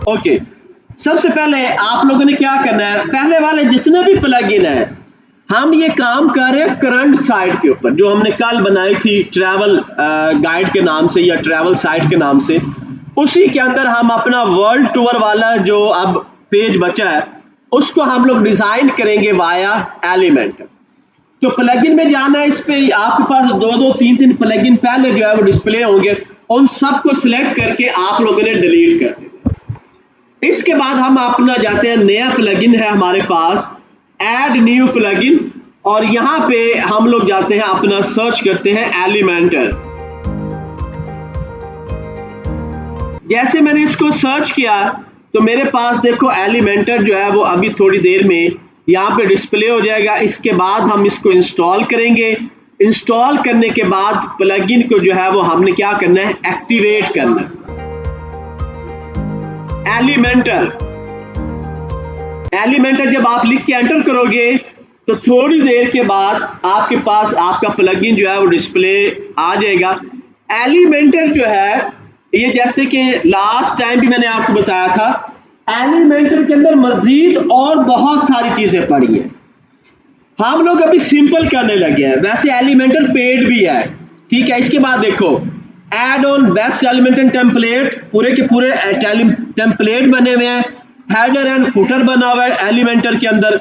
Okay, सबसे पहले आप लोगों ने क्या करना है, पहले वाले जितने भी प्लगइन है हम ये काम कर रहे हैं करंट साइट के ऊपर, जो हमने कल बनाई थी ट्रैवल गाइड के नाम से या ट्रैवल साइट के नाम से। उसी के अंदर हम अपना वर्ल्ड टूर वाला जो अब पेज बचा है उसको हम लोग डिजाइन करेंगे वाया एलिमेंटर। तो प्लगइन में जाना है, इस पे आपके पास 2-3 प्लगइन पहले जो है वो डिस्प्ले होंगे, उन सबको सिलेक्ट करके आप लोगों ने डिलीट कर देना। इसके बाद हम अपना जाते हैं, नया प्लगइन है हमारे पास, ऐड न्यू प्लगइन, और यहां पे हम लोग जाते हैं अपना सर्च करते हैं एलिमेंटर। जैसे मैंने इसको सर्च किया तो मेरे पास देखो एलिमेंटर जो है वो अभी थोड़ी देर में यहाँ पे डिस्प्ले हो जाएगा। इसके बाद हम इसको इंस्टॉल करेंगे। इंस्टॉल करने के बाद प्लगइन को जो है वो हमने क्या करना है, एक्टिवेट करना है। एलिमेंटर जब आप लिख के एंटर करोगे तो थोड़ी देर के बाद आपके पास आपका प्लगइन जो है वो डिस्प्ले आ जाएगा। एलिमेंटर जो है ये, जैसे कि लास्ट टाइम भी मैंने आपको बताया था, एलिमेंटर के अंदर मजीद और बहुत सारी चीजें पड़ी हैं। हम लोग अभी सिंपल करने लगे हैं, वैसे एलिमेंटर पेड भी है, ठीक है। इसके बाद देखो add on best Elementor template, पूरे के पूरे टेम्पलेट बने हुए हैं। हेडर एंड फुटर बना हुआ है एलिमेंटर के अंदर।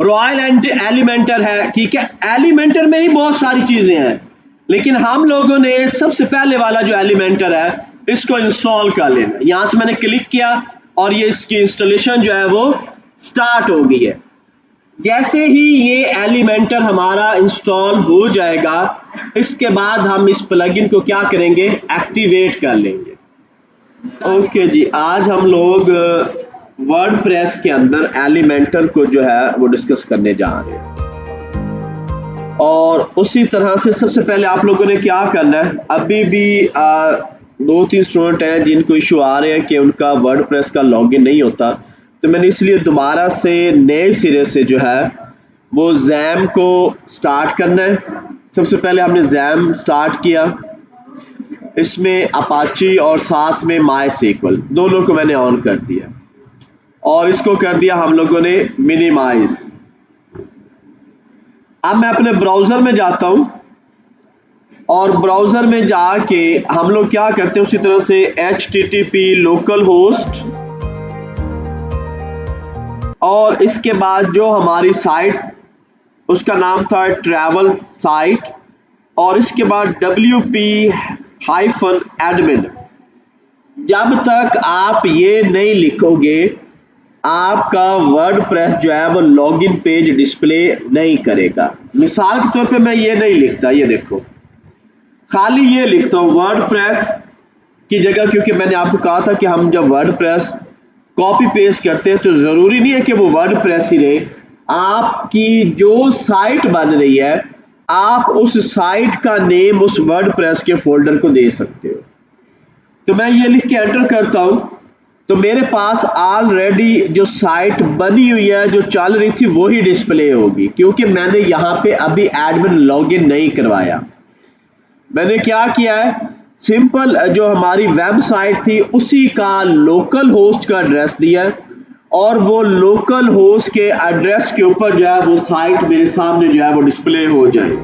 रॉयल एंड एलिमेंटर है, ठीक है। एलिमेंटर में ही बहुत सारी चीजें हैं, लेकिन हम लोगों ने सबसे पहले वाला जो एलिमेंटर है इसको इंस्टॉल कर लेना। यहां से मैंने क्लिक किया और ये इसकी इंस्टॉलेशन जो है वो स्टार्ट हो गई है। जैसे ही ये एलिमेंटर हमारा इंस्टॉल हो जाएगा, इसके बाद हम इस प्लगइन को क्या करेंगे, एक्टिवेट कर लेंगे। ओके जी, आज हम लोग वर्डप्रेस के अंदर एलिमेंटर को जो है वो डिस्कस करने जा रहे हैं। और उसी तरह से सबसे पहले आप लोगों ने क्या करना है, अभी भी 2-3 स्टूडेंट हैं जिनको इशू आ रहे हैं कि उनका वर्डप्रेस का लॉगिन नहीं होता, तो मैंने इसलिए दोबारा से नए सिरे से जो है वो जैम को स्टार्ट करना है। सबसे पहले हमने जैम स्टार्ट किया, इसमें अपाची और साथ में माइस्क्ल दोनों को मैंने ऑन कर दिया और इसको कर दिया हम लोगों ने मिनिमाइज। अब मैं अपने ब्राउजर में जाता हूं और ब्राउजर में जाके हम लोग क्या करते हैं, उसी तरह से HTTP लोकल होस्ट और इसके बाद जो हमारी साइट उसका नाम था ट्रैवल साइट और इसके बाद WP-admin। जब तक आप ये नहीं लिखोगे आपका वर्डप्रेस जो है वो लॉगिन पेज डिस्प्ले नहीं करेगा। मिसाल के तौर पे मैं ये नहीं लिखता, ये देखो खाली ये लिखता हूँ वर्डप्रेस की जगह, क्योंकि मैंने आपको कहा था कि हम जब वर्डप्रेस कॉपी पेस्ट करते हैं तो जरूरी नहीं है कि वो वर्डप्रेस ही रहे। आपकी जो साइट बन रही है आप उस साइट का नेम उस वर्डप्रेस के फोल्डर को दे सकते हो। तो मैं ये लिख के एंटर करता हूं तो मेरे पास ऑलरेडी जो साइट बनी हुई है जो चल रही थी वही डिस्प्ले होगी, क्योंकि मैंने यहां पे अभी एडमिन लॉगिन नहीं करवाया। मैंने क्या किया है, सिंपल जो हमारी वेबसाइट थी उसी का लोकल होस्ट का एड्रेस दिया और वो लोकल होस्ट के एड्रेस के ऊपर जो है वो साइट मेरे सामने जो है वो डिस्प्ले हो जाएगी।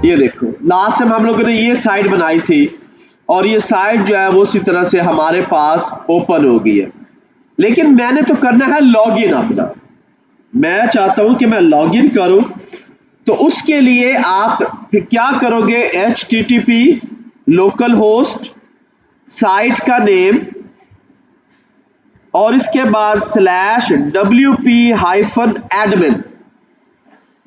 ये देखो लास्ट टाइम हम लोगों ने ये साइट बनाई थी और ये साइट जो है वो उसी तरह से हमारे पास ओपन हो गई है। लेकिन मैंने तो करना है लॉगिन अपना, मैं चाहता हूं कि मैं लॉगिन करूं, तो उसके लिए आप फिर क्या करोगे, HTTP लोकल होस्ट साइट का नेम और इसके बाद /WP-admin।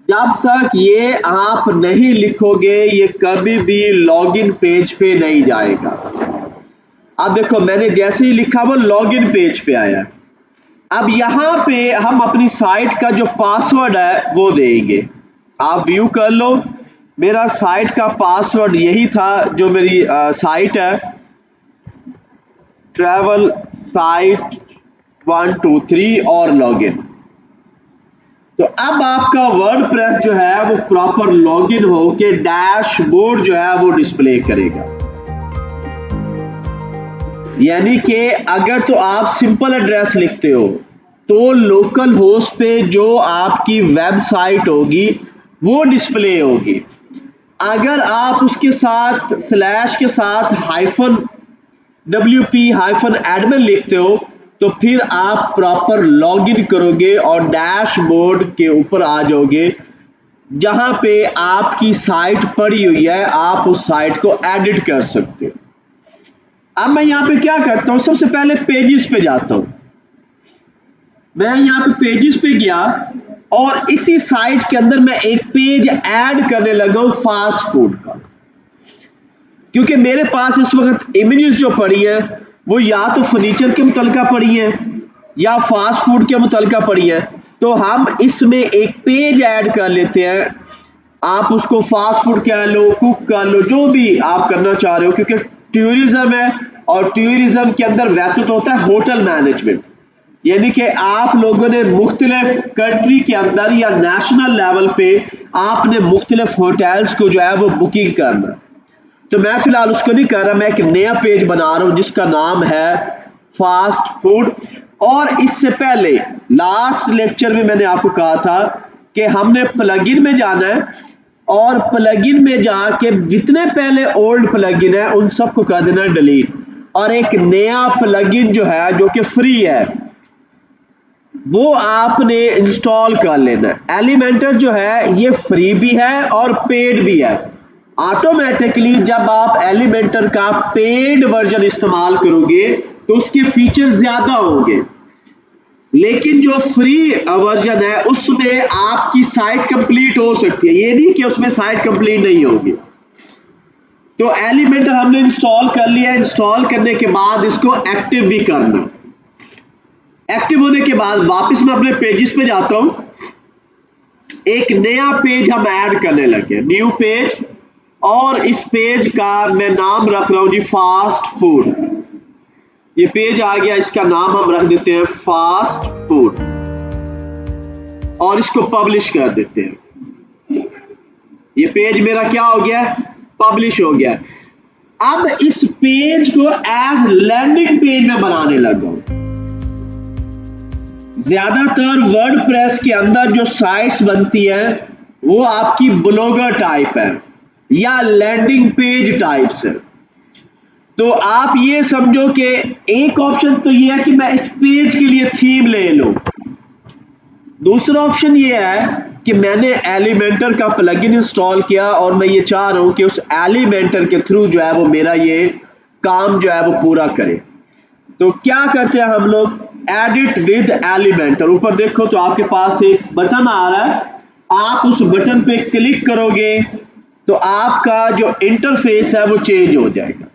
जब तक ये आप नहीं लिखोगे ये कभी भी लॉगिन पेज पे नहीं जाएगा। अब देखो मैंने जैसे ही लिखा वो लॉगिन पेज पे आया। अब यहां पे हम अपनी साइट का जो पासवर्ड है वो देंगे। आप व्यू कर लो, मेरा साइट का पासवर्ड यही था जो मेरी साइट है, ट्रैवल साइट 123 और लॉगिन। तो अब आपका वर्डप्रेस जो है वो प्रॉपर लॉगिन होके डैशबोर्ड जो है वो डिस्प्ले करेगा। यानी कि अगर तो आप सिंपल एड्रेस लिखते हो तो लोकल होस्ट पे जो आपकी वेबसाइट होगी वो डिस्प्ले होगी। अगर आप उसके साथ स्लैश के साथ -wp-admin लिखते हो तो फिर आप प्रॉपर लॉगिन करोगे और डैशबोर्ड के ऊपर आ जाओगे जहां पे आपकी साइट पड़ी हुई है, आप उस साइट को एडिट कर सकते हो। अब मैं यहाँ पे क्या करता हूँ, सबसे पहले पेजेस पे जाता हूँ। मैं यहाँ पे पेजेस पे गया और इसी साइट के अंदर मैं एक पेज ऐड करने लगा हूँ फास्ट फूड का, क्योंकि मेरे पास इस वक्त इमेजेस जो पड़ी है वो या तो फर्नीचर के मुतलका पड़ी है या फास्ट फूड के मुतलका पड़ी है। तो हम इसमें एक पेज ऐड कर लेते हैं। आप उसको फास्ट फूड कह लो, कुक कर लो, जो भी आप करना चाह रहे हो, क्योंकि टूरिज्म है और टूरिज्म के अंदर वैसे तो होता है होटल मैनेजमेंट, यानी कि आप लोगों ने मुख्तलिफ कंट्री के अंदर या नेशनल लेवल पे आपने मुख्तलिफ होटल्स को जो है वो बुकिंग करना। तो मैं फिलहाल उसको नहीं कर रहा, मैं एक नया पेज बना रहा हूं जिसका नाम है फास्ट फूड। और इससे पहले लास्ट लेक्चर में मैंने आपको कहा था कि हमने प्लगइन में जाना है और प्लगइन में जाके जितने पहले ओल्ड प्लगइन है उन सबको कर देना डिलीट, और एक नया प्लगइन जो है जो कि फ्री है वो आपने इंस्टॉल कर लेना है। एलिमेंटर जो है ये फ्री भी है और पेड भी है। ऑटोमेटिकली जब आप एलिमेंटर का पेड वर्जन इस्तेमाल करोगे तो उसके फीचर ज्यादा होंगे, लेकिन जो फ्री वर्जन है उसमें आपकी साइट कंप्लीट हो सकती है, ये नहीं कि उसमें साइट कंप्लीट नहीं होगी। तो एलिमेंटर हमने इंस्टॉल कर लिया। इंस्टॉल करने के बाद इसको एक्टिव भी करना। एक्टिव होने के बाद वापस मैं अपने पेजेस पे जाता हूं, एक नया पेज हम ऐड करने लगे, न्यू पेज, और इस पेज का मैं नाम रख रहा हूं जी फास्ट फूड। ये पेज आ गया, इसका नाम हम रख देते हैं फास्ट फूड और इसको पब्लिश कर देते हैं। ये पेज मेरा क्या हो गया, पब्लिश हो गया। अब इस पेज को एज लैंडिंग पेज में बनाने लगा हूं। ज्यादातर वर्डप्रेस के अंदर जो साइट्स बनती है वो आपकी ब्लॉगर टाइप है या लैंडिंग पेज टाइप्स है। तो आप ये समझो कि एक ऑप्शन तो ये है कि मैं इस पेज के लिए थीम ले लूं, दूसरा ऑप्शन ये है कि मैंने एलिमेंटर का प्लगइन इंस्टॉल किया और मैं ये चाह रहा हूं कि उस एलिमेंटर के थ्रू जो है वो मेरा ये काम जो है वो पूरा करे। तो क्या करते हैं हम लोग, एडिट विद एलिमेंटर। ऊपर देखो तो आपके पास एक बटन आ रहा है, आप उस बटन पे क्लिक करोगे तो आपका जो इंटरफेस है वो चेंज हो जाएगा।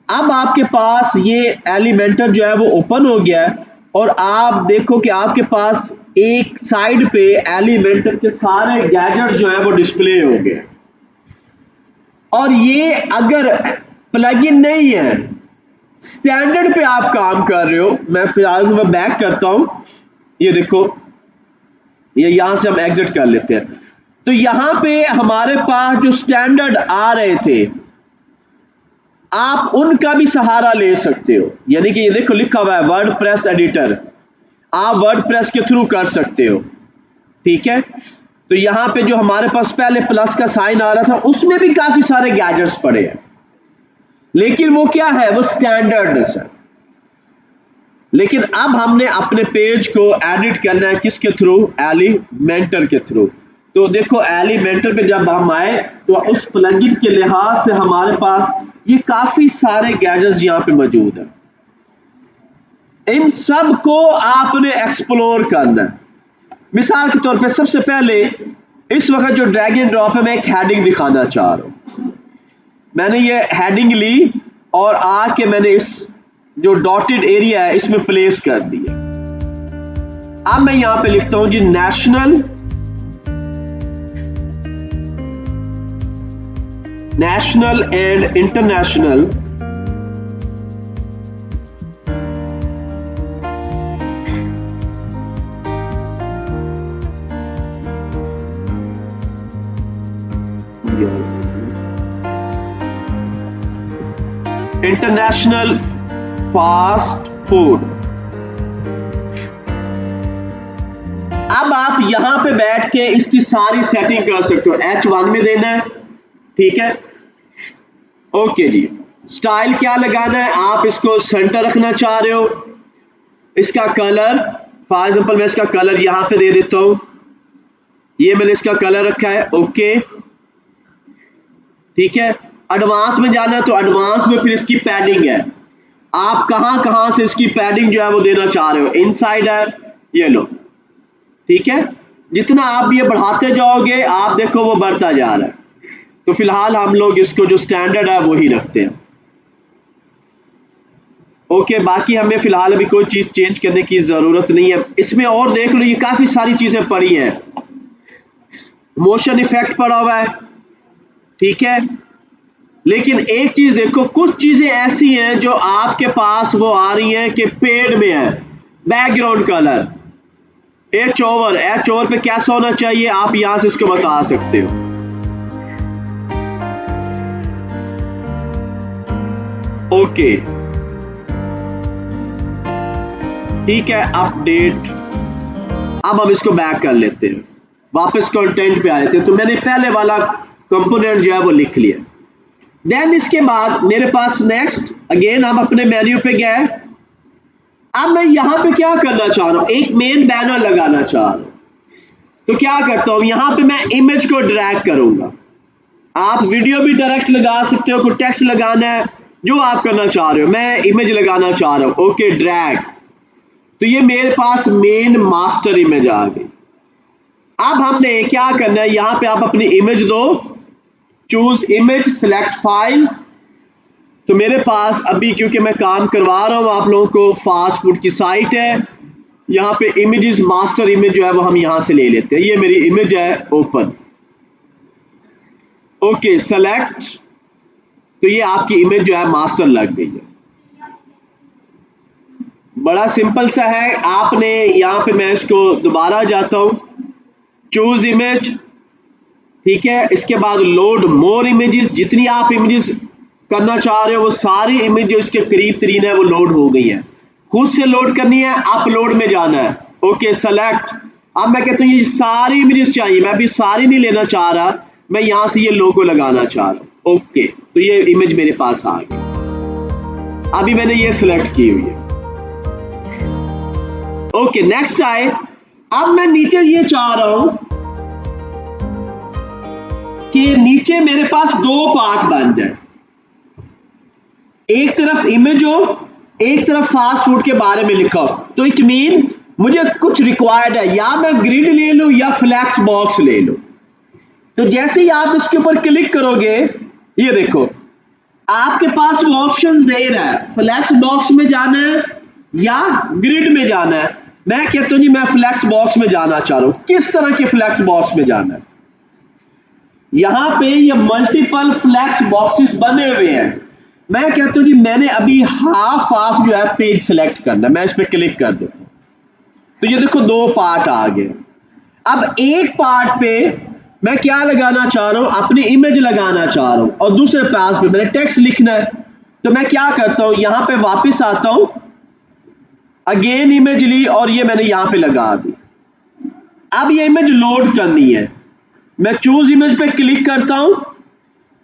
अब आपके पास ये एलिमेंटर जो है वो ओपन हो गया है और आप देखो कि आपके पास एक साइड पे एलिमेंटर के सारे गैजेट्स जो है वो डिस्प्ले हो गए। और ये अगर प्लगइन नहीं है, स्टैंडर्ड पे आप काम कर रहे हो, मैं फिलहाल मैं बैक करता हूं, ये देखो ये यहां से हम एग्जिट कर लेते हैं। तो यहां पे हमारे पास जो स्टैंडर्ड आ रहे थे आप उनका भी सहारा ले सकते हो, यानी कि ये देखो लिखा हुआ है वर्डप्रेस एडिटर, आप वर्डप्रेस के थ्रू कर सकते हो। ठीक है, तो यहां पे जो हमारे पास पहले प्लस का साइन आ रहा था उसमें भी काफी सारे गैजेट्स पड़े हैं, लेकिन वो क्या है, वो स्टैंडर्ड है सर। लेकिन अब हमने अपने पेज को एडिट करना है किसके थ्रू, एलिमेंटर के थ्रू। तो देखो एलिमेंटर पे जब हम आए तो उस प्लगइन के लिहाज से हमारे पास ये काफी सारे गैजेट्स यहां पे मौजूद है। इन सब को आपने एक्सप्लोर करना है। मिसाल के तौर पे सबसे पहले इस वक्त जो ड्रैग एंड ड्रॉप है, मैं एक हेडिंग दिखाना चाह रहा हूं। मैंने ये हेडिंग ली और आके मैंने इस जो डॉटेड एरिया है इसमें प्लेस कर दिया। अब मैं यहां पे लिखता हूं जी national and international fast food. अब आप यहां पे बैठ के इसकी सारी सेटिंग कर सकते हो। H1 में देना है, ठीक है, ओके जी। स्टाइल क्या लगाना है, आप इसको सेंटर रखना चाह रहे हो। इसका कलर, फॉर एग्जांपल मैं इसका कलर यहां पे दे देता हूं, ये मैंने इसका कलर रखा है, ओके, ठीक है। एडवांस में जाना है तो एडवांस में फिर इसकी पैडिंग है, आप कहां कहां से इसकी पैडिंग जो है वो देना चाह रहे हो। इनसाइड है, ये लो, ठीक है। जितना आप ये बढ़ाते जाओगे आप देखो वो बढ़ता जा रहा है। तो फिलहाल हम लोग इसको जो स्टैंडर्ड है वो ही रखते हैं, ओके। बाकी हमें फिलहाल अभी कोई चीज चेंज करने की जरूरत नहीं है। इसमें और देख लो, ये काफी सारी चीजें पड़ी हैं, मोशन इफेक्ट पड़ा हुआ है, ठीक है। लेकिन एक चीज देखो, कुछ चीजें ऐसी हैं जो आपके पास वो आ रही हैं कि पेड में है। बैकग्राउंड कलर एच ओवर पे कैसा होना चाहिए, आप यहां से इसको बता सकते हो, ओके, ठीक है। अपडेट, अब हम इसको बैक कर लेते हैं, वापस कंटेंट पे आ जाते हैं। तो मैंने पहले वाला कंपोनेंट जो है वो लिख लिया। देन इसके बाद मेरे पास नेक्स्ट, अगेन हम अपने मेन्यू पे गए। अब मैं यहां पे क्या करना चाह रहा हूं, एक मेन बैनर लगाना चाह रहा हूं। तो क्या करता हूं, यहां पे मैं इमेज को ड्रैग करूंगा। आप वीडियो भी डायरेक्ट लगा सकते हो, कोई टेक्स्ट लगाना है, जो आप करना चाह रहे हो। मैं इमेज लगाना चाह रहा हूं, ओके, ड्रैग। तो ये मेरे पास मेन मास्टर इमेज आ गई। अब हमने क्या करना है, यहां पे आप अपनी इमेज दो, चूज इमेज, सिलेक्ट फाइल। तो मेरे पास अभी, क्योंकि मैं काम करवा रहा हूं आप लोगों को, फास्ट फूड की साइट है, यहां पे इमेजेस, मास्टर इमेज जो है वो हम यहां से ले लेते हैं। ये मेरी इमेज है, ओपन, ओके, सेलेक्ट। तो ये आपकी इमेज जो है मास्टर लग गई है। बड़ा सिंपल सा है। आपने यहां पे, मैं इसको दोबारा जाता हूं, चूज इमेज, ठीक है। इसके बाद लोड मोर इमेजेस, जितनी आप इमेजेस करना चाह रहे हो वो सारी इमेज जो इसके करीब तरीन है वो लोड हो गई है। खुद से लोड करनी है, अपलोड में जाना है, ओके, सेलेक्ट। अब मैं कहता हूं ये सारी इमेजेस चाहिए, मैं अभी सारी नहीं लेना चाह रहा, मैं यहां से ये लोगो लगाना चाह रहा हूं, ओके। तो ये इमेज मेरे पास आ गई, अभी मैंने ये सिलेक्ट की हुई है, ओके। नेक्स्ट आए, अब मैं नीचे ये चाह रहा हूं कि नीचे मेरे पास दो पार्ट बन जाए, एक तरफ इमेज हो, एक तरफ फास्ट फूड के बारे में लिखा हो। तो इट मीन मुझे कुछ रिक्वायर्ड है, या मैं ग्रिड ले लूं या फ्लैक्स बॉक्स ले लूं। तो जैसे ही आप इसके ऊपर क्लिक करोगे, ये देखो आपके पास वो ऑप्शन दे रहा है, फ्लैक्स बॉक्स में जाना है या ग्रिड में जाना है। मैं कहता हूं जी मैं फ्लैक्स बॉक्स में जाना चाह रहा हूं। किस तरह के फ्लैक्स बॉक्स में जाना है, यहां पे ये मल्टीपल फ्लैक्स बॉक्सेस बने हुए हैं। मैं कहता हूं जी मैंने अभी हाफ जो है पेज सिलेक्ट करना है, मैं इस पे क्लिक कर दूं तो ये देखो दो पार्ट आ गए। अब एक पार्ट पे मैं क्या लगाना चाह रहा हूं, अपनी इमेज लगाना चाह रहा हूं, और दूसरे पार्ट पे मैंने टेक्स्ट लिखना है। तो मैं क्या करता हूं, यहां पे वापस आता हूं, अगेन इमेज ली और ये मैंने यहां पे लगा दी। अब ये इमेज लोड करनी है, मैं चूज इमेज पे क्लिक करता हूं,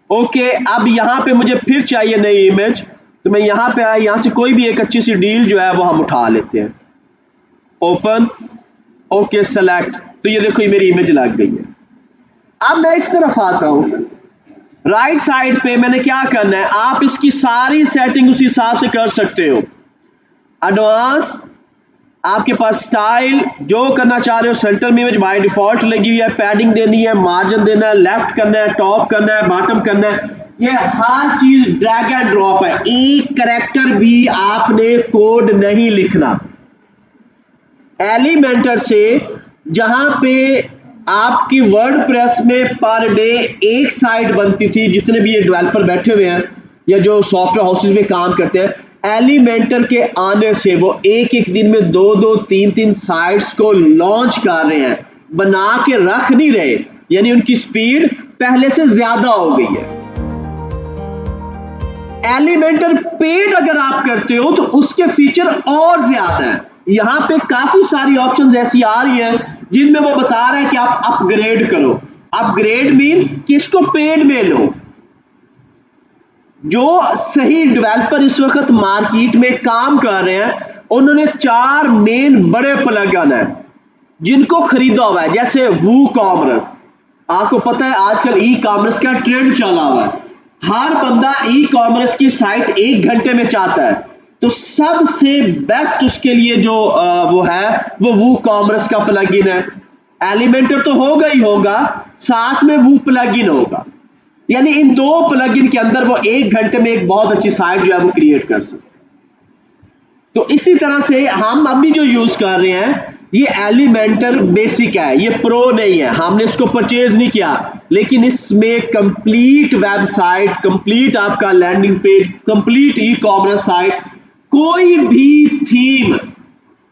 ओके। अब यहां पे मुझे फिर चाहिए नई इमेज, तो मैं यहां पे आया, यहां से कोई भी एक अच्छी सी डील जो है वो हम उठा लेते हैं, ओपन, ओके, सेलेक्ट। तो ये देखो ये मेरी इमेज लग गई है। अब मैं इस तरफ आता हूं, राइट साइड पे मैंने क्या करना है, आप इसकी सारी सेटिंग उसी हिसाब से कर सकते हो। एडवांस, आपके पास स्टाइल, जो करना चाह रहे हो, सेंटर में इमेज बाय डिफॉल्ट लगी हुई है, पैडिंग देनी है, मार्जिन देना है, लेफ्ट करना है, टॉप करना है, बॉटम करना है, ये हर चीज ड्रैग एंड ड्रॉप है। एक कैरेक्टर भी आपने कोड नहीं लिखना। एलिमेंटर से जहां पे आपकी वर्डप्रेस में पर डे एक साइट बनती थी, जितने भी ये डेवलपर बैठे हुए हैं या जो सॉफ्टवेयर हाउसेज में काम करते हैं, एलिमेंटर के आने से वो एक एक दिन में दो दो तीन तीन साइट्स को लॉन्च कर रहे हैं, बना के रख नहीं रहे, यानी उनकी स्पीड पहले से ज्यादा हो गई है। एलिमेंटर पेड अगर आप करते हो तो उसके फीचर और ज्यादा है। यहां पे काफी सारी ऑप्शंस ऐसी आ रही हैं जिनमें वो बता रहा है कि आप अपग्रेड करो। अपग्रेड मीन कि इसको पेड में लो। जो सही डेवलपर इस वक्त मार्केट में काम कर रहे हैं उन्होंने 4 मेन बड़े प्लगइन है जिनको खरीदा हुआ है, जैसे वूकॉमर्स। आपको पता है आजकल ई कॉमर्स का ट्रेंड चला हुआ है, हर बंदा ई कॉमर्स की साइट 1 घंटे में चाहता है, तो सबसे बेस्ट उसके लिए जो वो है वो वूकॉमर्स का प्लगइन है। एलिमेंटर तो होगा ही होगा, साथ में वो प्लगइन होगा, यानी इन 2 प्लगइन के अंदर वो 1 घंटे में एक बहुत अच्छी साइट जो है वो क्रिएट कर सकते। तो इसी तरह से हम अभी जो यूज कर रहे हैं ये एलिमेंटर बेसिक है, ये प्रो नहीं है, हमने इसको परचेज नहीं किया, लेकिन इसमें कंप्लीट वेबसाइट, कंप्लीट आपका landing page, complete e commerce site, कोई भी थीम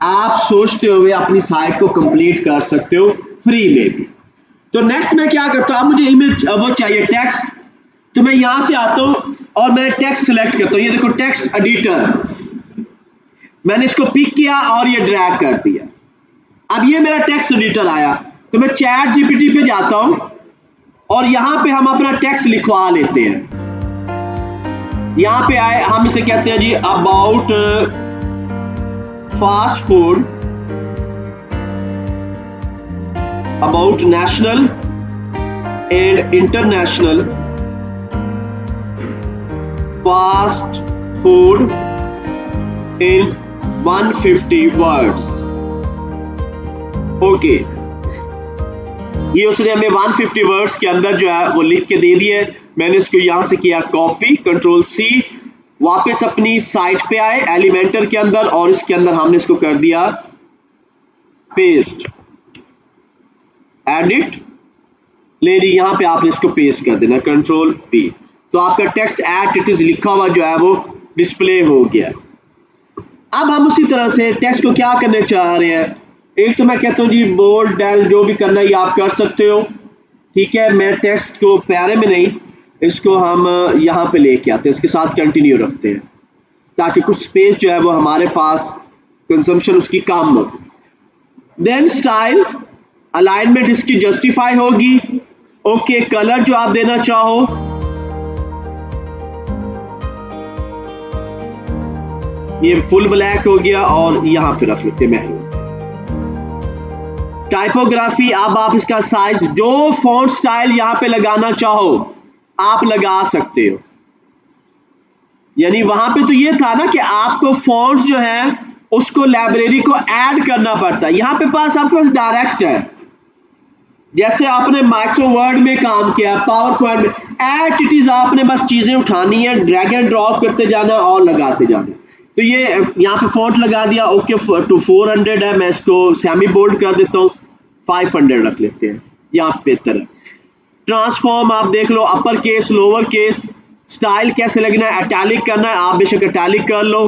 आप सोचते हुए अपनी साइट को कंप्लीट कर सकते हो फ्री में भी। तो नेक्स्ट मैं क्या करता हूं, अब मुझे इमेज वो चाहिए टेक्स्ट, तो मैं यहां से आता हूं और मैं टेक्स्ट सिलेक्ट करता हूं। ये देखो टेक्स्ट एडिटर, मैंने इसको पिक किया और ये ड्रैग कर दिया। अब ये मेरा टेक्स्ट एडिटर आया, तो मैं चैट जीपीटी पे जाता हूं और यहां पे हम अपना टेक्स्ट लिखवा लेते हैं। यहां पे आए, हम इसे कहते हैं जी about fast food, about national and international fast food in 150 words. Okay, ये उसने हमें 150 वर्ड्स के अंदर जो है वो लिख के दे दिए। मैंने इसको यहां से किया कॉपी, कंट्रोल सी, वापस अपनी साइट पे आए एलिमेंटर के अंदर और इसके अंदर हमने इसको कर दिया पेस्ट, एडिट, ले ली, यहां पे आपने इसको पेस्ट कर देना कंट्रोल पी, तो आपका टेक्स्ट एट इट इज लिखा हुआ जो है वो डिस्प्ले हो गया। अब हम उसी तरह से टेक्स्ट को क्या करने चाह रहे हैं, एक तो मैं कहता हूं जी बोल्ड डेल जो भी करना है आप कर सकते हो, ठीक है। मैं टेक्स्ट को प्यारे में नहीं, इसको हम यहां पे लेके आते हैं, इसके साथ कंटिन्यू रखते हैं ताकि कुछ स्पेस जो है वो हमारे पास कंजम्पशन उसकी कम हो। देन स्टाइल, अलाइनमेंट इसकी जस्टिफाई होगी। ओके, कलर जो आप देना चाहो, ये फुल ब्लैक हो गया और यहां पे रख लेते हैं। टाइपोग्राफी, अब आप इसका साइज, जो फॉन्ट स्टाइल यहां पे लगाना चाहो आप लगा सकते हो। यानी वहां पे तो ये था ना कि आपको फॉन्ट्स जो है उसको लाइब्रेरी को ऐड करना पड़ता है, यहां पे पास आपके पास डायरेक्ट है। जैसे आपने माइक्रोसॉफ्ट वर्ड में काम किया, पावर पॉइंट में, एट इट इज आपने बस चीजें उठानी है, ड्रैग एंड ड्रॉप करते जाना और लगाते जाना। तो ये यहाँ पे फॉन्ट लगा दिया, ओके टू 400 है, मैं इसको सेमी बोल्ड कर देता हूँ, 500 रख लेते हैं, यहाँ बेहतर है। ट्रांसफॉर्म आप देख लो, upper case, lower case, style कैसे लगना है, इटैलिक करना है आप बेशक इटैलिक कर लो,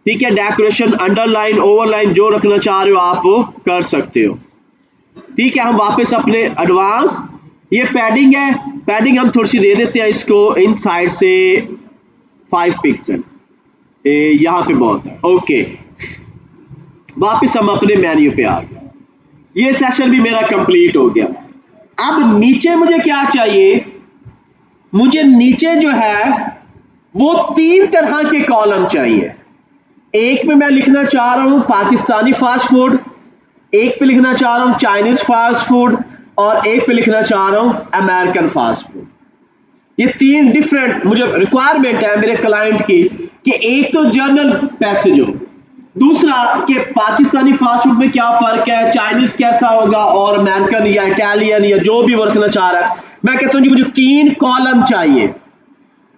ठीक है। डेकोरेशन, अंडरलाइन, ओवरलाइन, जो रखना चाह रहे हो आप वो कर सकते हो, ठीक है। हम वापस अपने एडवांस, ये पैडिंग है, पैडिंग हम थोड़ी सी दे देते हैं इसको इन साइड से 5 पिक्सल, यहां पे बहुत है। ओके, वापस हम अपने मेन्यू पे आ गए, ये सेशन भी मेरा कंप्लीट हो गया। अब नीचे मुझे क्या चाहिए, मुझे नीचे जो है वो 3 तरह के कॉलम चाहिए। एक में मैं लिखना चाह रहा हूं पाकिस्तानी फास्ट फूड, एक पे लिखना चाह रहा हूं चाइनीज फास्ट फूड, और एक पे लिखना चाह रहा हूं अमेरिकन फास्ट फूड। ये 3 डिफरेंट मुझे रिक्वायरमेंट है मेरे क्लाइंट की कि एक तो जनरल पैसेज हो, दूसरा कि पाकिस्तानी फास्ट फूड में क्या फर्क है, चाइनीज कैसा होगा और अमेरिकन या इटालियन या जो भी वो रखना चाह रहा है। मैं कहता हूं जी मुझे 3 कॉलम चाहिए।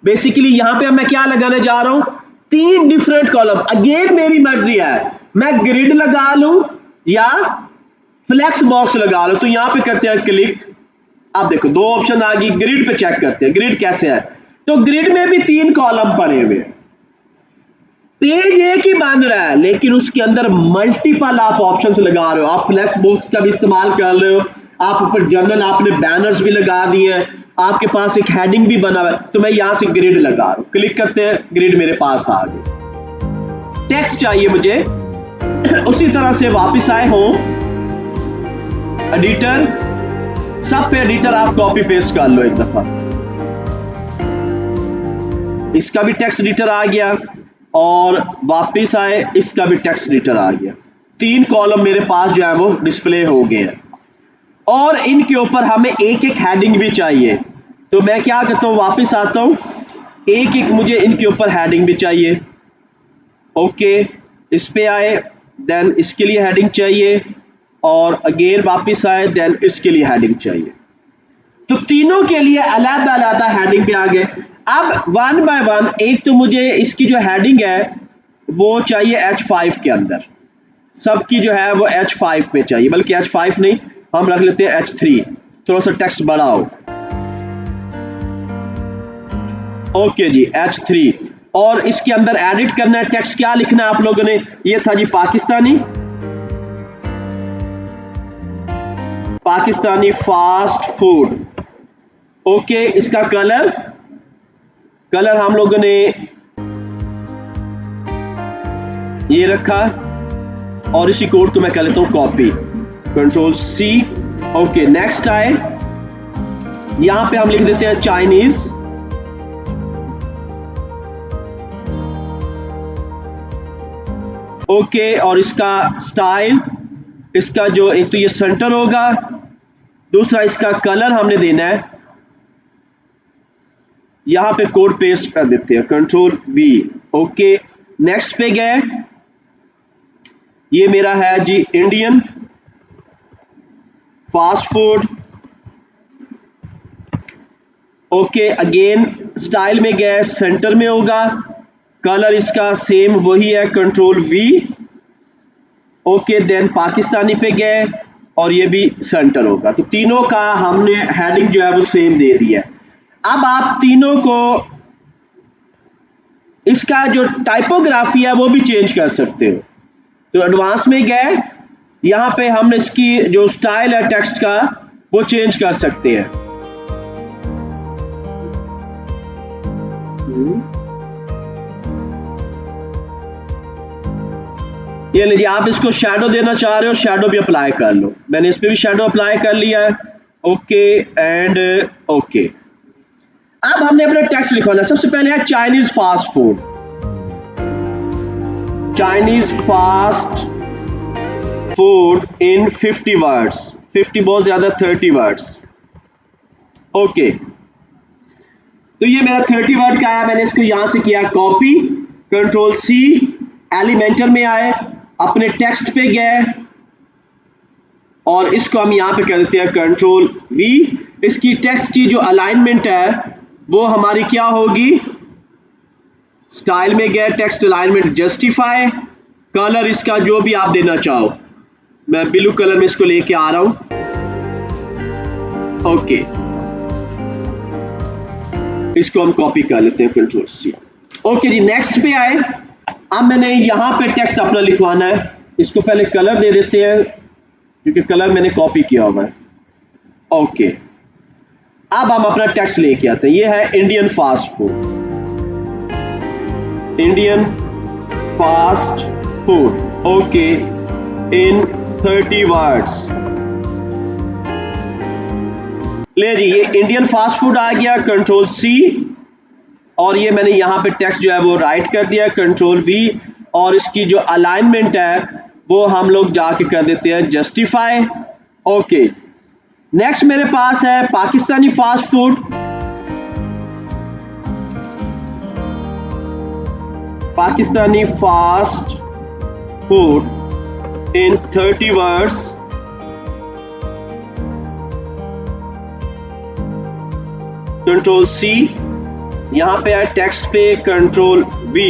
बेसिकली यहां पे मैं क्या लगाने जा रहा हूं, 3 डिफरेंट कॉलम। अगेन मेरी मर्जी है, मैं ग्रिड लगा लूं या फ्लेक्स बॉक्स लगा लूं। तो यहां पे करते हैं क्लिक, आप देखो 2 ऑप्शन आ गई। ग्रिड पे चेक करते हैं ग्रिड कैसे है, तो ग्रिड में भी 3 कॉलम पड़े हुए हैं। पेज एक ही बन रहा है लेकिन उसके अंदर मल्टीपल आप ऑप्शंस लगा रहे हो, आप फ्लेक्स बॉक्स का भी इस्तेमाल कर रहे हो, आप ऊपर जनरल आपने बैनर्स भी लगा दिए हैं, आपके पास एक हेडिंग भी बना हुआ है, तो मैं यहाँ से ग्रिड लगा रहा हूँ, क्लिक करते हैं, ग्रिड मेरे पास आ गई। टेक्स्ट चाहिए मुझे, उसी तरह से वापस आए हो एडिटर, सब पे एडिटर आप कॉपी पेस्ट कर लो एक दफा। इसका भी टेक्स्ट एडिटर आ गया और वापस आए, इसका भी टेक्स्ट एडिटर आ गया। 3 कॉलम मेरे पास जो है वो डिस्प्ले हो गए हैं और इनके ऊपर हमें एक एक हेडिंग भी चाहिए। तो मैं क्या करता हूँ, वापस आता हूँ, एक एक मुझे इनके ऊपर हेडिंग भी चाहिए। ओके, इस पे आए, देन इसके लिए हेडिंग चाहिए और अगेन वापस आए, देन इसके लिए हेडिंग चाहिए। तो तीनों के लिए अलग अलग हेडिंग पे आ गए। अब वन बाय वन, एक तो मुझे इसकी जो हेडिंग है वो चाहिए H5 के अंदर, सबकी जो है वो H5 पे चाहिए, बल्कि H5 नहीं, हम रख लेते हैं H3, थोड़ा सा टेक्स्ट बड़ा हो। ओके जी, H3। और इसके अंदर एडिट करना है टेक्स्ट, क्या लिखना है आप लोगों ने, ये था जी पाकिस्तानी फास्ट फूड। ओके, इसका कलर हम लोगों ने ये रखा और इसी कोड को मैं कर लेता हूं कॉपी, Ctrl+C। ओके, नेक्स्ट आए, यहां पे हम लिख देते हैं चाइनीज। ओके, और इसका स्टाइल, इसका जो एक तो ये सेंटर होगा, दूसरा इसका कलर हमने देना है, यहां पे कोड पेस्ट कर देते हैं, Ctrl+V। ओके, नेक्स्ट पे गए, ये मेरा है जी Indian fast food. Okay, again style में गए, सेंटर में होगा, कलर इसका सेम वही है, Ctrl+V। ओके, देन पाकिस्तानी पे गए और ये भी सेंटर होगा। तो तीनों का हमने हेडिंग जो है वो सेम दे दिया है। अब आप तीनों को इसका जो टाइपोग्राफी है वो भी चेंज कर सकते हो। तो एडवांस में गए, यहां पे हम इसकी जो स्टाइल है टेक्स्ट का वो चेंज कर सकते हैं। ये लीजिए, आप इसको शैडो देना चाह रहे हो, शैडो भी अप्लाई कर लो। मैंने इस पे भी शैडो अप्लाई कर लिया है। Okay and okay. अब हमने अपना टेक्स्ट लिखवाना है। सबसे पहले है Chinese fast food, Chinese fast food इन 50 वर्ड्स, 50 बहुत ज्यादा, 30 वर्ड्स। ओके, तो ये मेरा 30 वर्ड का है, मैंने इसको यहां से किया कॉपी, Ctrl+C, एलिमेंटर में आए, अपने टेक्स्ट पे गए और इसको हम यहां पे कर देते हैं Ctrl+V। इसकी टेक्स्ट की जो अलाइनमेंट है वो हमारी क्या होगी, स्टाइल में गए, टेक्स्ट अलाइनमेंट जस्टिफाई, कलर इसका जो भी आप देना चाहो, मैं ब्लू कलर में इसको लेके आ रहा हूं। ओके, इसको हम कॉपी कर लेते हैं Ctrl+C। ओके जी, नेक्स्ट पे आए। अब मैंने यहां पे टेक्स्ट अपना लिखवाना है, इसको पहले कलर दे देते हैं क्योंकि कलर मैंने कॉपी किया हुआ है। ओके, अब हम अपना टेक्स्ट लेके आते हैं। ये है Indian fast food, Indian fast food. Okay, in 30 words. ले जी, ये इंडियन फास्ट फूड आ गया, Ctrl+C, और ये मैंने यहां पे टेक्स्ट जो है वो राइट कर दिया, Ctrl+V, और इसकी जो अलाइनमेंट है वो हम लोग जाके कर देते हैं जस्टिफाई। ओके, नेक्स्ट मेरे पास है Pakistani fast food, Pakistani fast food इन 30 वर्ड्स। Ctrl+C, यहां पे है टेक्स्ट पे Ctrl+V।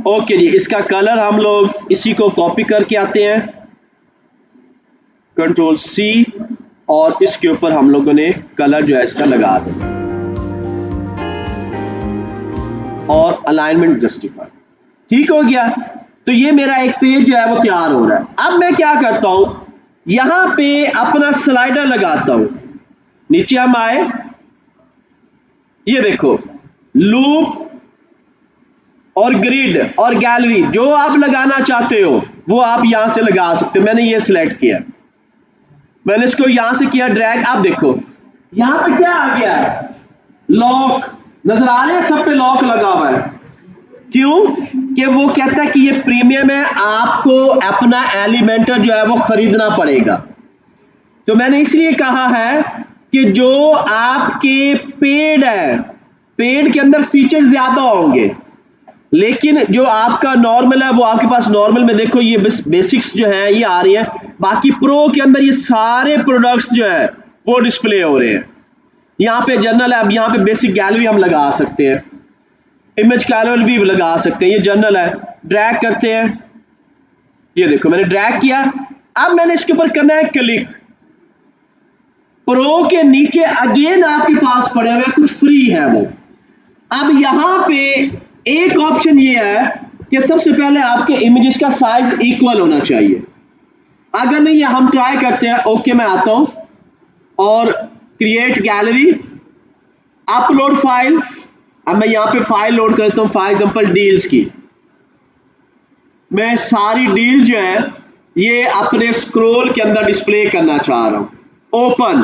ओके जी, इसका कलर हम लोग इसी को कॉपी करके आते हैं, Ctrl+C, और इसके ऊपर हम लोगों ने कलर जो है इसका लगा देना और अलाइनमेंट जस्टिफाई। ठीक हो गया। तो ये मेरा एक पेज जो है वो तैयार हो रहा है। अब मैं क्या करता हूं, यहां पे अपना स्लाइडर लगाता हूं। नीचे हम आए, ये देखो लूप और ग्रिड और गैलरी जो आप लगाना चाहते हो वो आप यहां से लगा सकते हो। मैंने ये सिलेक्ट किया, मैंने इसको यहां से किया ड्रैग। आप देखो यहां पे क्या आ गया है, लॉक नजर आ रहे हैं, सब पे लॉक लगा हुआ है। क्यों? कि वो कहता है कि ये प्रीमियम है, आपको अपना एलिमेंटर जो है वो खरीदना पड़ेगा। तो मैंने इसलिए कहा है कि जो आपके पेड है, पेड के अंदर फीचर ज्यादा होंगे, लेकिन जो आपका नॉर्मल है वो आपके पास नॉर्मल में देखो ये बेसिक्स जो है ये आ रही है। बाकी प्रो के अंदर ये सारे प्रोडक्ट्स जो है वो डिस्प्ले हो रहे हैं। यहाँ पे जनरल है, अब यहाँ पे बेसिक गैलरी हम लगा सकते हैं, इमेज गैलरी भी लगा सकते हैं। ये जनरल है, ड्रैग करते हैं, ये देखो मैंने ड्रैग किया। अब मैंने इसके ऊपर करना है क्लिक। प्रो के नीचे अगेन आपके पास पड़े हुए कुछ फ्री है वो। अब यहां पे एक ऑप्शन ये है कि सबसे पहले आपके इमेजेस का साइज इक्वल होना चाहिए। अगर नहीं है हम ट्राई करते हैं। ओके मैं आता हूं और क्रिएट गैलरी, अपलोड फाइल। अब मैं यहां पे फाइल लोड करता हूं, फॉर एग्जांपल डील्स की। मैं सारी डील जो है ये अपने स्क्रोल के अंदर डिस्प्ले करना चाह रहा हूं। ओपन।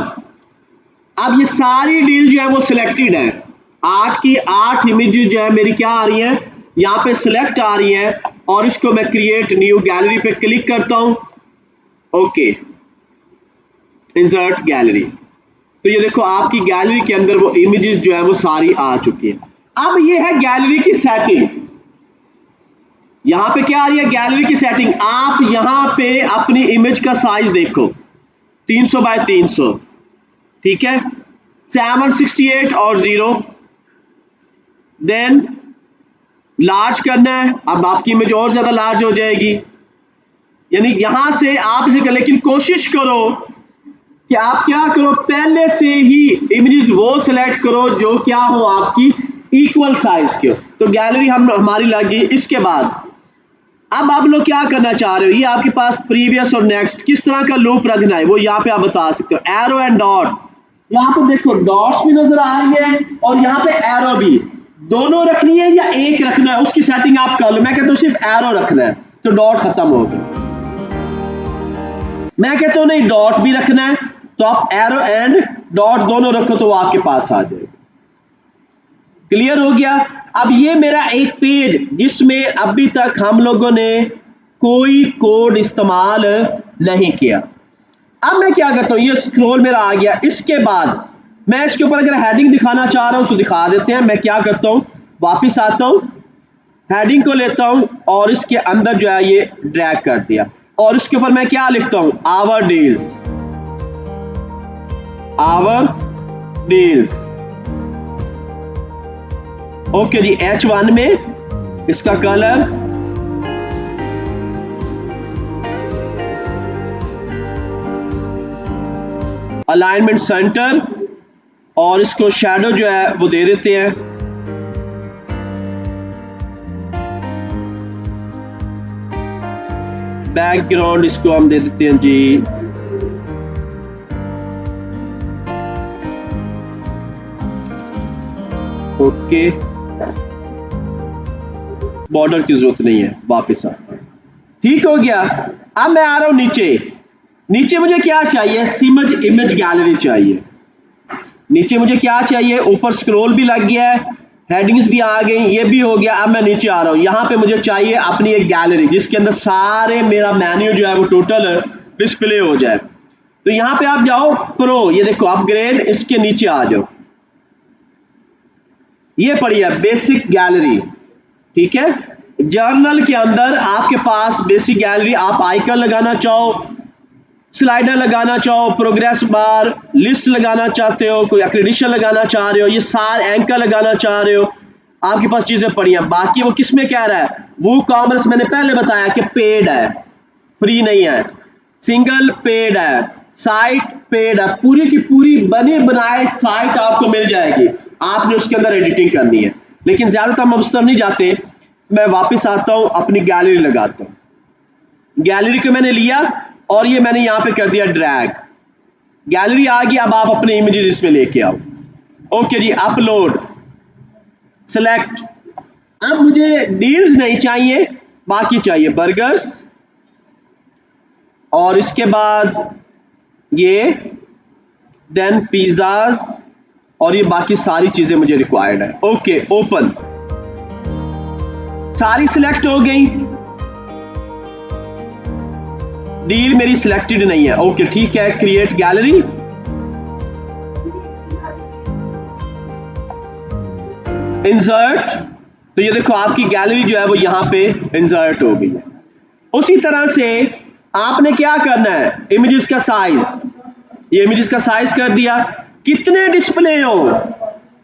अब ये सारी डील जो है वो सिलेक्टेड है, 8 की 8 इमेजेस जो है मेरी क्या आ रही है, यहाँ पे सिलेक्ट आ रही है। और इसको मैं क्रिएट न्यू गैलरी पे क्लिक करता हूं। Okay, insert gallery. तो ये देखो आपकी गैलरी के अंदर वो इमेजेस जो है वो सारी आ चुकी है। अब ये है गैलरी की सेटिंग। यहां पे क्या आ रही है, गैलरी की सेटिंग। आप यहां पे अपनी इमेज का साइज देखो, 300 बाय 300, ठीक है, 768 और 0। देन लार्ज करना है, अब आपकी इमेज और ज्यादा लार्ज हो जाएगी। यानी यहां से आप इसे कर, लेकिन कोशिश करो कि आप क्या करो, पहले से ही इमेजेस वो सिलेक्ट करो जो क्या हो आपकी इक्वल साइज के हो। तो गैलरी हमारी लगी। इसके बाद अब आप लोग क्या करना चाह रहे हो, ये आपके पास प्रीवियस और नेक्स्ट किस तरह का लूप रखना है वो यहाँ पे आप बता सकते हो। एरो एंड डॉट, यहाँ पे देखो डॉट्स भी नजर आ रही है और यहाँ पे एरो भी, दोनों रखनी है या एक रखना है उसकी सेटिंग आप कर लो। मैं कहता हूँ सिर्फ एरो रखना है तो डॉट खत्म हो गया। मैं कहता हूँ नहीं डॉट भी रखना है तो आप एरो एंड डॉट दोनों रखो तो वो आपके पास आ जाएगा। क्लियर हो गया। अब ये मेरा एक पेज जिसमें अभी तक हम लोगों ने कोई कोड इस्तेमाल नहीं किया। अब मैं क्या करता हूं, ये स्क्रॉल मेरा आ गया। इसके बाद मैं इसके ऊपर अगर हेडिंग दिखाना चाह रहा हूं तो दिखा देते हैं। मैं क्या करता हूं, वापस आता हूं, हेडिंग को लेता हूं और इसके अंदर जो है ये ड्रैग कर दिया और इसके ऊपर मैं क्या लिखता हूं, our deals, our deals. Okay जी, H1 में इसका कलर अलाइनमेंट सेंटर और इसको शैडो जो है वो दे देते हैं। बैकग्राउंड इसको हम दे देते हैं जी ओके, बॉर्डर की जरूरत नहीं है, वापस आ। ठीक हो गया। अब मैं आ रहा हूं नीचे। नीचे मुझे क्या चाहिए, सिमज इमेज गैलरी चाहिए। नीचे मुझे क्या चाहिए, ऊपर स्क्रॉल भी लग गया है, हेडिंग्स भी आ गई, ये भी हो गया। अब मैं नीचे आ रहा हूं, यहां पे मुझे चाहिए अपनी एक गैलरी जिसके अंदर सारे मेरा मेन्यू जो है वो टोटल डिस्प्ले हो जाए। तो यहां पे आप जाओ प्रो, ये देखो अपग्रेड, इसके नीचे आ जाओ, ये पड़ी है बेसिक गैलरी। ठीक है, जर्नल के अंदर आपके पास बेसिक गैलरी, आप आइकन लगाना चाहो, स्लाइडर लगाना चाहो, प्रोग्रेस बार, लिस्ट लगाना चाहते हो, कोई एक्रेडिशन लगाना चाह रहे हो, ये सारे एंकर लगाना चाह रहे हो, आपके पास चीजें पड़ी हैं। बाकी वो किसमें कह रहा है, वो कॉमर्स मैंने पहले बताया कि पेड है, फ्री नहीं है, सिंगल पेड है। साइट पेड है, पूरी की पूरी बनी बनाए साइट आपको मिल जाएगी, आपने उसके अंदर एडिटिंग करनी है। लेकिन ज्यादातर हम उस तरफ नहीं जाते, मैं वापस आता हूं, अपनी गैलरी लगाता हूं। गैलरी को मैंने लिया और ये मैंने यहां पे कर दिया ड्रैग, गैलरी आ गई। अब आप अपने इमेजेस इसमें लेके आओ। ओके जी, अपलोड, सेलेक्ट। अब मुझे डील्स नहीं चाहिए, बाकी चाहिए बर्गर्स, और इसके बाद ये, देन पिज़्ज़ाज, और ये बाकी सारी चीजें मुझे रिक्वायर्ड है। ओके, ओपन, सारी सिलेक्ट हो गई, डील मेरी सिलेक्टेड नहीं है। ओके ठीक है, क्रिएट गैलरी, इंसर्ट, तो ये देखो आपकी गैलरी जो है वो यहां पे इंसर्ट हो गई है। उसी तरह से आपने क्या करना है, इमेजेस का साइज, ये इमेजेस का साइज कर दिया। कितने डिस्प्ले हो,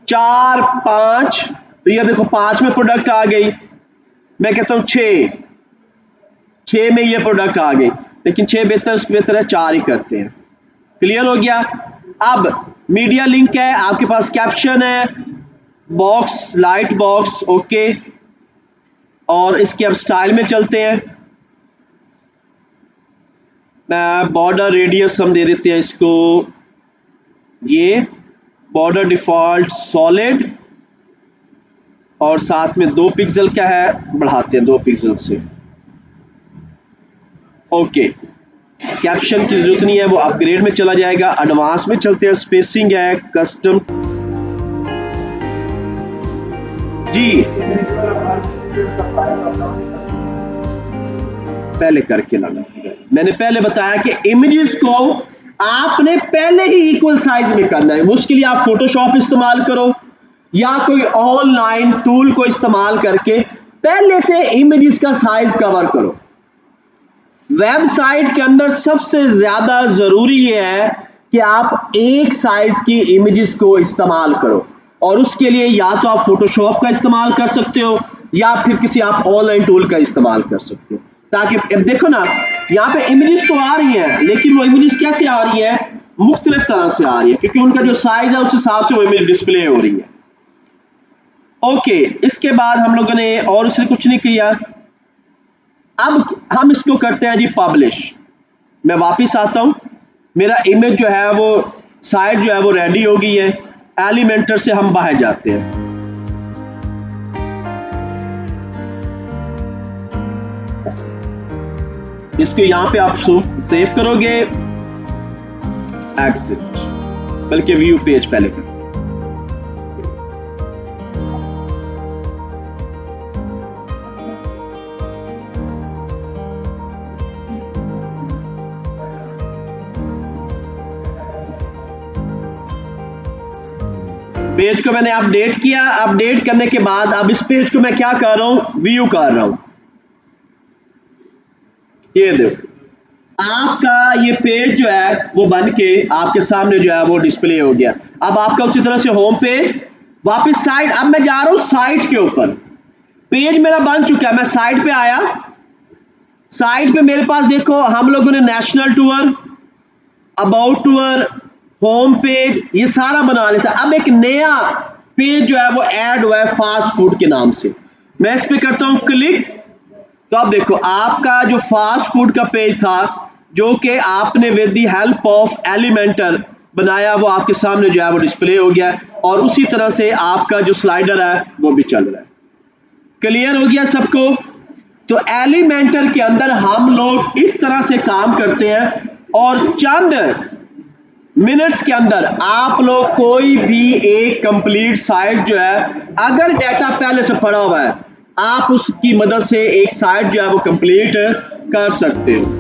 4, 5, तो ये देखो 5 में प्रोडक्ट आ गई। मैं कहता हूं 6 में ये प्रोडक्ट आ गई, लेकिन 6 बेहतर, उसके बेहतर है 4 ही करते हैं। क्लियर हो गया। अब मीडिया लिंक है, आपके पास कैप्शन है, बॉक्स, लाइट बॉक्स, ओके, और इसके अब स्टाइल में चलते हैं। बॉर्डर रेडियस हम दे देते हैं इसको, ये बॉर्डर डिफॉल्ट सॉलिड, और साथ में 2 पिक्सल का है, बढ़ाते हैं 2 पिक्सल से। ओके, कैप्शन की जरूरत नहीं है, वो अपग्रेड में चला जाएगा। एडवांस में चलते हैं, स्पेसिंग है, कस्टम जी, पहले करके लगा, मैंने पहले बताया कि इमेजेस को आपने पहले ही इक्वल साइज में करना है। उसके लिए आप फोटोशॉप इस्तेमाल करो या कोई ऑनलाइन टूल को इस्तेमाल करके पहले से इमेजेस का साइज कवर करो। वेबसाइट के अंदर सबसे ज्यादा जरूरी है कि आप एक साइज की इमेजेस को इस्तेमाल करो, और उसके लिए या तो आप फोटोशॉप का इस्तेमाल कर सकते हो या फिर किसी आप ऑनलाइन टूल का इस्तेमाल कर सकते हो। ताकि अब देखो ना, यहाँ पे इमेजेस तो आ रही हैं, लेकिन वो इमेजेस कैसे आ रही है, मुख्तलिफ तरह से आ रही है, क्योंकि उनका जो साइज है उस हिसाब से वो इमेज डिस्प्ले हो रही है। ओके, इसके बाद हम लोगों ने और उससे कुछ नहीं किया। अब हम इसको करते हैं जी पब्लिश। मैं वापस आता हूं, मेरा इमेज जो है वो साइट जो है वो रेडी हो गई है। एलिमेंटर से हम बाहर जाते हैं, इसको यहां पे आप सेव करोगे, एक्सेप्ट, बल्कि व्यू पेज पहले कर। पेज को मैंने अपडेट किया, अपडेट करने के बाद अब इस पेज को मैं क्या कर रहा हूं, व्यू कर रहा हूं। ये देखो आपका ये पेज जो है वो बन के आपके सामने जो है वो डिस्प्ले हो गया। अब आपका उसी तरह से होम पेज, वापस साइट, अब मैं जा रहा हूं साइट के ऊपर। पेज मेरा बन चुका है, मैं साइट पे आया, साइट पे मेरे पास देखो हम लोगों ने national tour, about tour, home page, ये सारा बना लेता। अब एक नया पेज जो है वो ऐड हुआ है फास्ट फूड के नाम से, मैं इस पे करता हूं क्लिक, तो अब देखो आपका जो फास्ट फूड का पेज था जो कि आपने with the help of Elementor बनाया, वो आपके सामने जो है वो डिस्प्ले हो गया, और उसी तरह से आपका जो स्लाइडर है वो भी चल रहा है। क्लियर हो गया सबको। तो एलिमेंटर के अंदर हम लोग इस तरह से काम करते हैं, और चंद मिनट्स के अंदर आप लोग कोई भी एक कंप्लीट साइट जो है, अगर डाटा पहले से पड़ा हुआ है, आप उसकी मदद से एक साइट जो है वो कंप्लीट कर सकते हो।